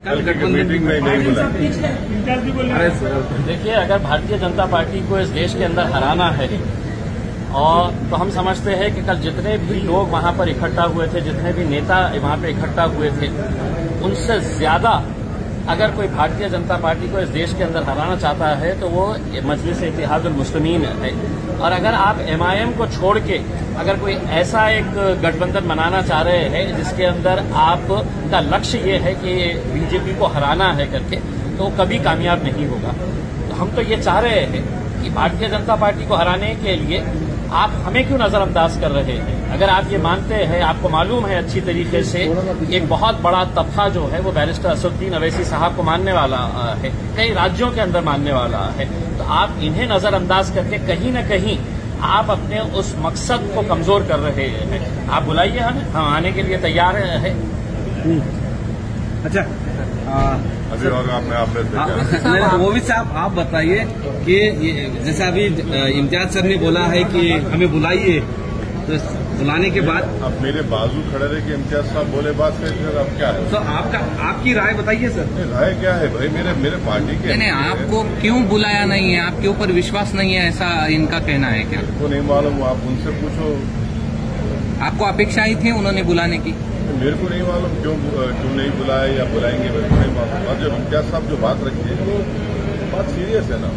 कल मीटिंग में नहीं बोला। देखिए, अगर भारतीय जनता पार्टी को इस देश के अंदर हराना है और तो हम समझते हैं कि कल जितने भी लोग वहां पर इकट्ठा हुए थे, जितने भी नेता वहां पर इकट्ठा हुए थे, उनसे ज्यादा अगर कोई भारतीय जनता पार्टी को इस देश के अंदर हराना चाहता है तो वो मजलिस इत्तेहादुल मुस्लिमीन है। और अगर आप एमआईएम को छोड़ के अगर कोई ऐसा एक गठबंधन बनाना चाह रहे हैं जिसके अंदर आपका लक्ष्य ये है कि बीजेपी को हराना है करके, तो कभी कामयाब नहीं होगा। तो हम तो ये चाह रहे हैं कि भारतीय जनता पार्टी को हराने के लिए आप हमें क्यों नजरअंदाज कर रहे हैं। अगर आप ये मानते हैं, आपको मालूम है अच्छी तरीके से, एक बहुत बड़ा तबका जो है वो बैरिस्टर असदुद्दीन अवैसी साहब को मानने वाला है, कई राज्यों के अंदर मानने वाला है, तो आप इन्हें नजरअंदाज करके कहीं न कहीं आप अपने उस मकसद को कमजोर कर रहे हैं। आप बुलाइए हमें, हम आने के लिए तैयार हैं। अच्छा, अभी और आपने वो भी साहब आप बताइए कि जैसे अभी इम्तियाज सर ने बोला है कि हमें बुलाइए, तो बुलाने के बाद अब मेरे बाजू खड़े रहे कि इम्तियाज साहब बोले बात से, अब क्या है? तो आपकी राय बताइए सर। राय क्या है भाई, मेरे पार्टी के नहीं, आपको क्यों बुलाया नहीं है? आपके ऊपर विश्वास नहीं है, ऐसा इनका कहना है क्या? को नहीं मालूम, आप उनसे पूछो। आपको अपेक्षाएं थी उन्होंने बुलाने की? मेरे को नहीं मालूम क्यों नहीं बुलाए या बुलाएंगे, मेरे को नहीं मालूम। और जब इम्तियाज साहब जो बात रखी है वो बात सीरियस है ना।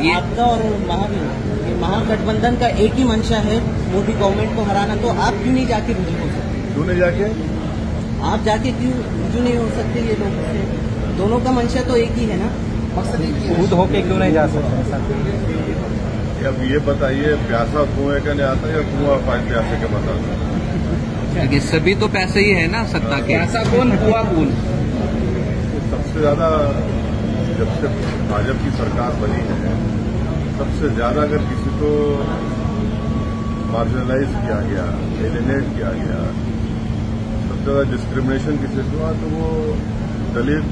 ये आपका और महागठबंधन का एक ही मंशा है, मोदी गवर्नमेंट को हराना, तो आप क्यों नहीं जाके रुजू हो सकते? क्यों नहीं जाके? आप जाके क्यों रुजू नहीं हो सकते? ये लोगों से दोनों का मंशा तो एक ही है ना, मकसद एक ही है। खुद होके क्यों नहीं जा सकते? अब ये बताइए, प्यासा कुएं का नहीं आता या कुआं प्यासे के बताता? ये सभी तो पैसे ही है ना सत्ता के। ऐसा कौन हुआ कौन? सबसे ज्यादा जब से भाजपा की सरकार बनी है, सबसे ज्यादा अगर किसी को मार्जिनलाइज किया गया, एलिनेट किया गया, सबसे ज्यादा डिस्क्रिमिनेशन किसी से हुआ तो वो दलित,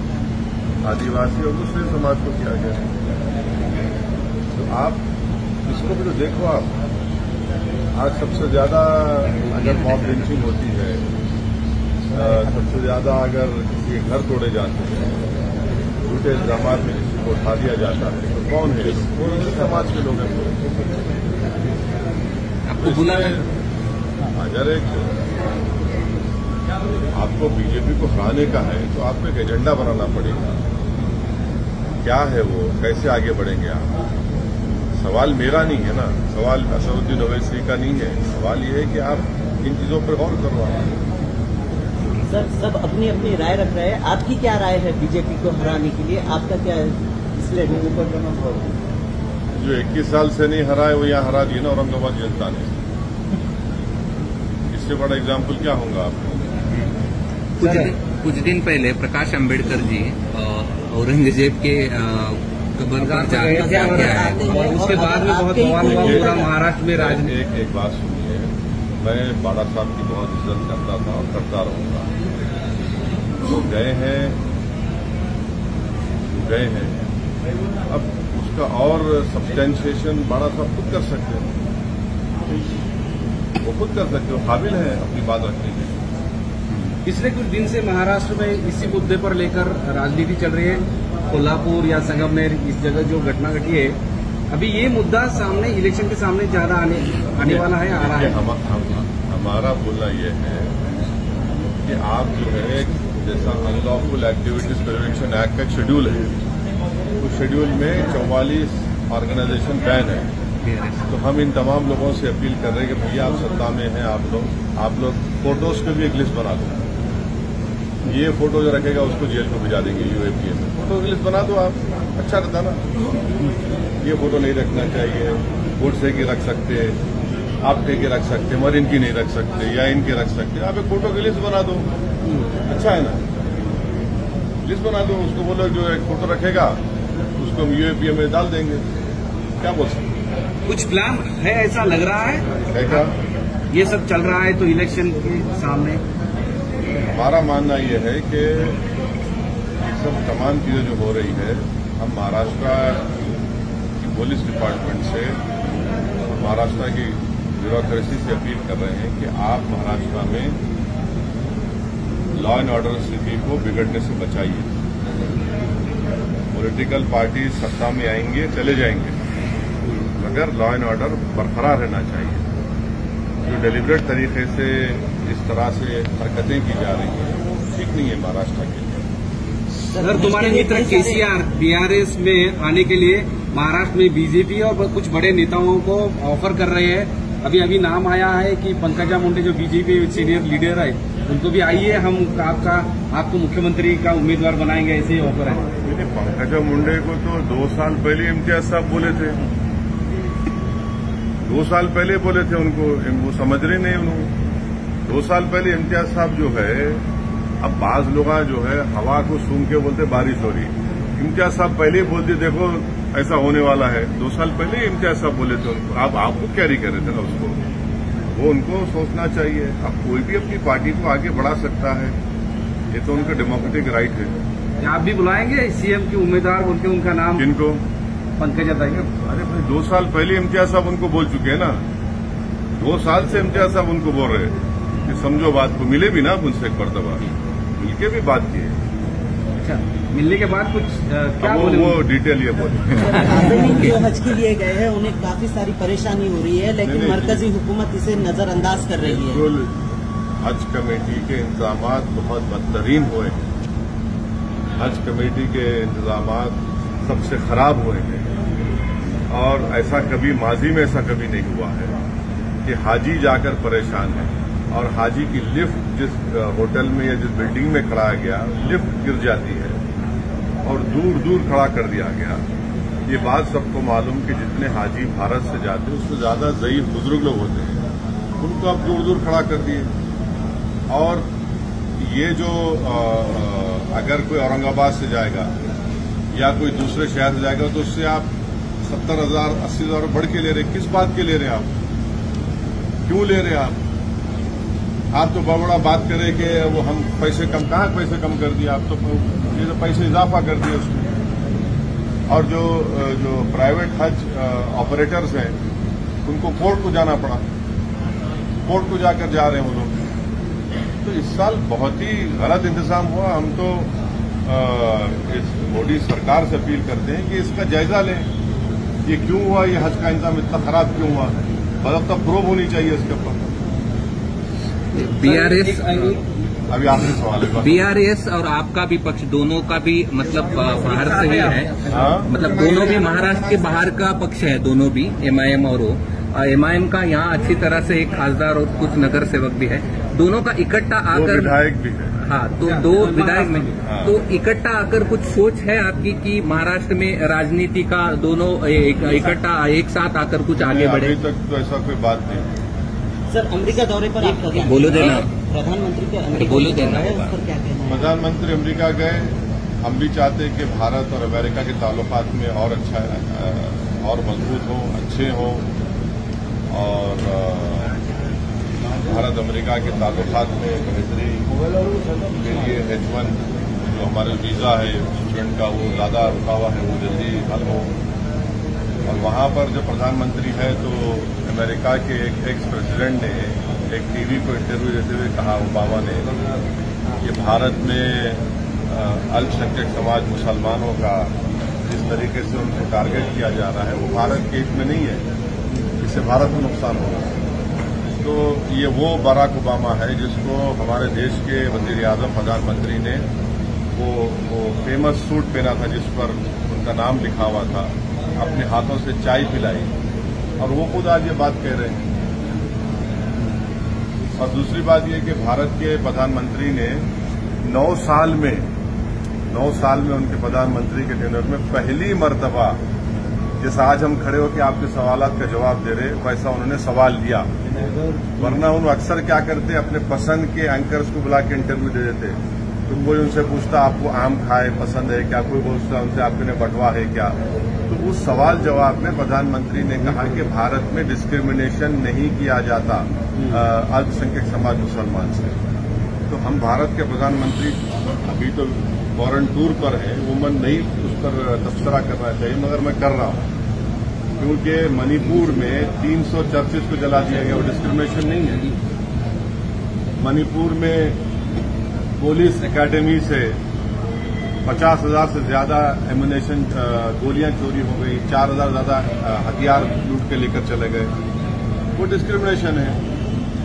आदिवासी और दूसरे समाज को किया गया। तो आप इसको भी तो देखो। आप आज सबसे ज्यादा अगर मॉब लिंचिंग होती है, सबसे ज्यादा अगर किसी के घर तोड़े जाते हैं, झूठे इल्जाम में किसी को उठा दिया जाता है, तो कौन है? वो इसी समाज के लोग हैं। आपको बुलाना अगर एक आपको बीजेपी को हराने का है तो आपको एक एजेंडा बनाना पड़ेगा। क्या है वो, कैसे आगे बढ़ेंगे आप? सवाल मेरा नहीं है ना, सवाल असदुद्दीन ओवैसी का नहीं है। सवाल ये है कि आप इन चीजों पर गौर करो। सर, सब अपनी अपनी राय रख रहे हैं, आपकी क्या राय है बीजेपी को हराने के लिए? आपका क्या है? इसलिए जो 21 साल से नहीं हरा है वो यहाँ हरा दिया ना औरंगाबाद जनता ने। इससे बड़ा एग्जाम्पल क्या होगा आपको? कुछ दिन पहले प्रकाश अंबेडकर जी औरंगजेब के कब्र पर जाकर और उसके बाद में बहुत सवाल हुआ पूरा महाराष्ट्र में राजनीति। एक बात सुनिए, मैं बाड़ा साहब की बहुत इज्जत करता था और करता रहूंगा। वो गए हैं, अब उसका और सब्सटेंशिएशन बाड़ा साहब खुद कर सकते हैं, वो खुद कर सकते हो, काबिल है अपनी बात रखने के। पिछले कुछ दिन से महाराष्ट्र में इसी मुद्दे पर लेकर राजनीति चल रही है। कोल्हापुर या संगमनेर, इस जगह जो घटना घटी है, अभी ये मुद्दा सामने इलेक्शन के सामने ज्यादा आने वाला है, आ रहा है। हमारा बोलना यह है कि आप जो है, जैसा अनलॉफुल एक्टिविटीज प्रिवेंशन एक्ट का शेड्यूल है, उस शेड्यूल में 44 ऑर्गेनाइजेशन बैन है। तो हम इन तमाम लोगों से अपील कर रहे हैं कि भैया आप सत्ता में हैं, आप लोग फोटोज पे भी एक लिस्ट बना दो। ये फोटो जो रखेगा उसको जेल को भिजा देंगे यूएपीए में। फोटो की लिस्ट बना दो आप, अच्छा रहता ना। ये फोटो नहीं रखना चाहिए, गोडसे की रख सकते, आपके के रख सकते, मगर इनकी नहीं रख सकते या इनके रख सकते। आप एक फोटो की लिस्ट बना दो, अच्छा है ना। लिस्ट बना दो, उसको बोलो जो एक फोटो रखेगा उसको हम यूएपीए में डाल देंगे। क्या बोल सकते? कुछ प्लान है ऐसा लग रहा है क्या? ये सब चल रहा है तो इलेक्शन के सामने हमारा मानना यह है कि सब तमाम चीजें जो हो रही है, हम महाराष्ट्र की पुलिस डिपार्टमेंट से, महाराष्ट्र की ब्यूरोक्रेसी से अपील कर रहे हैं कि आप महाराष्ट्र में लॉ एंड ऑर्डर स्थिति को बिगड़ने से बचाइए। पॉलिटिकल पार्टी सत्ता में आएंगे, चले जाएंगे, मगर लॉ एंड ऑर्डर बरकरार रहना चाहिए। जो डेलिब्रेट तरीके से इस तरह से हरकतें की जा रही हैं, ठीक नहीं है महाराष्ट्र के लिए। सर, तुम्हारे मित्र केसीआर बीआरएस में आने के लिए महाराष्ट्र में बीजेपी और कुछ बड़े नेताओं को ऑफर कर रहे हैं। अभी नाम आया है कि पंकजा मुंडे जो बीजेपी सीनियर लीडर है, उनको भी आइए, हम आपको मुख्यमंत्री का उम्मीदवार बनाएंगे, ऐसे ही ऑफर है। पंकजा मुंडे को तो 2 साल पहले इम्तियाज साहब बोले थे, 2 साल पहले बोले थे उनको, वो समझ रहे नहीं उन्होंने। 2 साल पहले इम्तियाज साहब जो है, अब बाज लोग जो है हवा को सूंघ के बोलते बारिश हो रही। इम्तियाज साहब पहले ही बोलते देखो ऐसा होने वाला है। 2 साल पहले इम्तियाज साहब बोले थे उनको। आप आपको कैरी कर रहे थे ना उसको, वो उनको सोचना चाहिए। अब कोई भी अपनी पार्टी को आगे बढ़ा सकता है, ये तो उनका डेमोक्रेटिक राइट है। आप भी बुलाएंगे सीएम के उम्मीदवार बोल के उनका नाम? किनको? पंकजा ताई। अरे भाई 2 साल पहले इम्तियाज साहब उनको बोल चुके हैं ना, 2 साल से इम्तियाज साहब उनको बोल रहे हैं कि समझो बात को। मिले भी ना उनसे एक मरतबा, मिलके भी बात की। अच्छा, मिलने के बाद कुछ क्या बोले? वो डिटेल ये बोले। जो हज के लिए गए हैं उन्हें काफी सारी परेशानी हो रही है, लेकिन मरकजी हुकूमत इसे नजरअंदाज कर रही है। बिल्कुल, हज कमेटी के इंतजाम बहुत बदतरीन हुए हैं। हज कमेटी के इंतजाम सबसे खराब हुए हैं, और ऐसा कभी माजी में ऐसा कभी नहीं हुआ है कि हाजी जाकर परेशान है और हाजी की लिफ्ट जिस होटल में या जिस बिल्डिंग में खड़ा गया, लिफ्ट गिर जाती है और दूर दूर खड़ा कर दिया गया। ये बात सबको मालूम कि जितने हाजी भारत से जाते हैं उससे ज्यादा ज़ईफ बुजुर्ग लोग होते हैं, उनको अब दूर दूर खड़ा कर दिए। और ये जो अगर कोई औरंगाबाद से जाएगा या कोई दूसरे शहर से जाएगा तो उससे आप 70,000 80,000 बढ़ के ले रहे। किस बात के ले रहे हैं आप? क्यों ले रहे हैं आप तो बड़ा बात करें कि वो हम पैसे कम, कहाँ पैसे कम कर दिए आप? तो ये तो पैसे इजाफा कर दिए उसमें। और जो प्राइवेट हज ऑपरेटर्स हैं उनको कोर्ट को जाना पड़ा, कोर्ट को जाकर जा रहे हैं वो लोग। तो इस साल बहुत ही गलत इंतजाम हुआ। हम तो इस मोदी सरकार से अपील करते हैं कि इसका जायजा लें, ये क्यों हुआ, ये हज का इंतजाम इतना खराब क्यों हुआ, मतलब तब प्रोब होनी चाहिए इसके ऊपर। बीआरएस, अभी आखिरी सवाल है। बीआरएस और आपका भी पक्ष दोनों का भी मतलब बाहर से ही है, मतलब दोनों भी महाराष्ट्र के बाहर का पक्ष है, दोनों भी एमआईएम और एमआईएम का यहाँ अच्छी तरह से एक खासदार और कुछ नगर सेवक भी है, दोनों का इकट्ठा आकर, विधायक भी है। हाँ, तो 2 विधायक में, तो इकट्ठा आकर कुछ सोच है आपकी कि महाराष्ट्र में राजनीति का दोनों इकट्ठा एक साथ आकर कुछ आगे बढ़े? अभी तक तो ऐसा कोई बात नहीं। सर, अमेरिका दौरे पर आप बोलो देना, प्रधानमंत्री के अमेरिका बोलो देना, उस पर क्या कहना है? प्रधानमंत्री अमेरिका गए, हम भी चाहते हैं कि भारत और अमेरिका के ताल्लुकात में और अच्छा और मजबूत हो, अच्छे हो, और भारत अमेरिका के ताल्लुकात में बेहतरी के लिए H1 जो हमारे वीज़ा है स्टूडेंट का वो ज़्यादा रुका हुआ है, वो जल्दी हल हो। और वहाँ पर जब प्रधानमंत्री है तो अमेरिका के एक एक्स प्रेसिडेंट ने एक टीवी को इंटरव्यू देते हुए कहा, ओबामा ने, कि भारत में अल्पसंख्यक समाज मुसलमानों का जिस तरीके से उनको टारगेट किया जा रहा है वो भारत के हित में नहीं है, इससे भारत को नुकसान होगा। तो ये वो बराक ओबामा है जिसको हमारे देश के वज़ीर आज़म प्रधानमंत्री ने वो फेमस सूट पहना था जिस पर उनका नाम लिखा हुआ था, अपने हाथों से चाय पिलाई, और वो खुद आज ये बात कह रहे हैं। और दूसरी बात ये कि भारत के प्रधानमंत्री ने 9 साल में उनके प्रधानमंत्री के टेन्योर में पहली मर्तबा, जैसा आज हम खड़े होकर आपके सवालात का जवाब दे रहे, वैसा उन्होंने सवाल लिया। वरना उन्होंने अक्सर क्या करते, अपने पसंद के एंकर्स को बुला के इंटरव्यू दे देते। तो कोई उनसे पूछता आपको आम खाए पसंद है क्या, कोई पूछता उनसे आपके लिए बटवा है क्या। तो उस सवाल जवाब में प्रधानमंत्री ने कहा कि भारत में डिस्क्रिमिनेशन नहीं किया जाता अल्पसंख्यक समाज मुसलमान से। तो हम भारत के प्रधानमंत्री अभी तो फॉरेन टूर पर हैं, वो मन नहीं उस पर तबसरा करना चाहिए, मगर मैं कर रहा हूं, क्योंकि मणिपुर में 300 चर्चेज को जला दिया गया, वो डिस्क्रिमिनेशन नहीं है। मणिपुर में पुलिस एकेडमी से 50,000 से ज्यादा एमुनेशन गोलियां चोरी हो गई, 4,000 ज्यादा हथियार लूट के लेकर चले गए। वो डिस्क्रिमिनेशन है।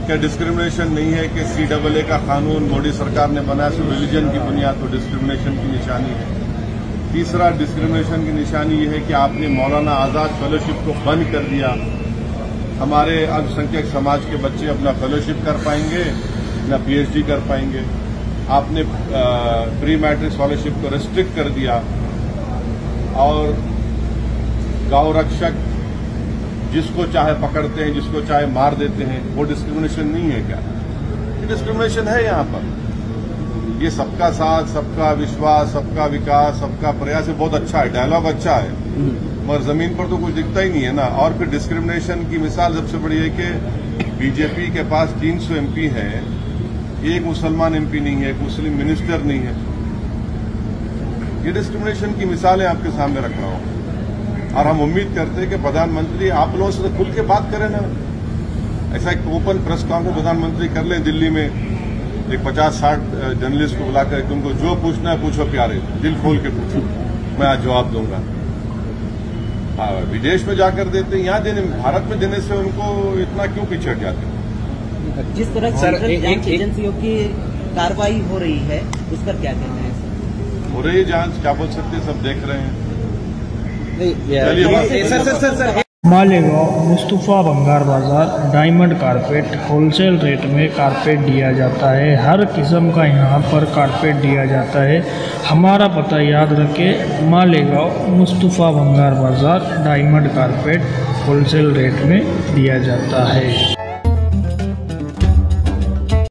क्या डिस्क्रिमिनेशन नहीं है कि CAA का कानून मोदी सरकार ने बनाया सो रिलीजन की बुनियाद तो डिस्क्रिमिनेशन की निशानी है। तीसरा डिस्क्रिमिनेशन की निशानी ये है कि आपने मौलाना आजाद फेलोशिप को बंद कर दिया। हमारे अल्पसंख्यक समाज के बच्चे अपना फेलोशिप कर पाएंगे न PhD कर पाएंगे। आपने प्री मैट्रिक स्कॉलरशिप को रेस्ट्रिक्ट कर दिया और गौ रक्षक जिसको चाहे पकड़ते हैं, जिसको चाहे मार देते हैं। वो डिस्क्रिमिनेशन नहीं है क्या? ये डिस्क्रिमिनेशन है यहाँ पर। ये सबका साथ, सबका विश्वास, सबका विकास, सबका प्रयास है, बहुत अच्छा है, डायलॉग अच्छा है, मगर जमीन पर तो कुछ दिखता ही नहीं है ना। और फिर डिस्क्रिमिनेशन की मिसाल सबसे बड़ी है कि बीजेपी के पास 300 MP है, एक मुसलमान MP नहीं है, एक मुस्लिम मिनिस्टर नहीं है। ये डिस्क्रिमिनेशन की मिसालें आपके सामने रख रहा हूं और हम उम्मीद करते हैं कि प्रधानमंत्री आप लोगों से खुल के बात करें ना। ऐसा एक ओपन प्रेस कॉन्फ्रेंस प्रधानमंत्री कर लें दिल्ली में, एक 50-60 जर्नलिस्ट को बुलाकर तुमको जो पूछना है पूछो प्यारे, दिल खोल के पूछो, मैं आज जवाब दूंगा। विदेश में जाकर देते, यहाँ देने, भारत में देने से उनको इतना क्यों पिछड़ जाते हैं? जिस तरह सेंट्रल जांच एजेंसियों की कार्रवाई हो रही है उस पर क्या कहना है सर? हो रही है जांच, क्या बोल सकते हैं, सब देख रहे हैं। सर मालेगांव मुस्तफा भंगार बाजार डायमंड कारपेट होलसेल रेट में कारपेट दिया जाता है। हर किस्म का यहाँ पर कारपेट दिया जाता है। हमारा पता याद रखें, मालेगांव मुस्तफा भंगार बाजार डायमंड कारपेट होलसेल रेट में दिया जाता है।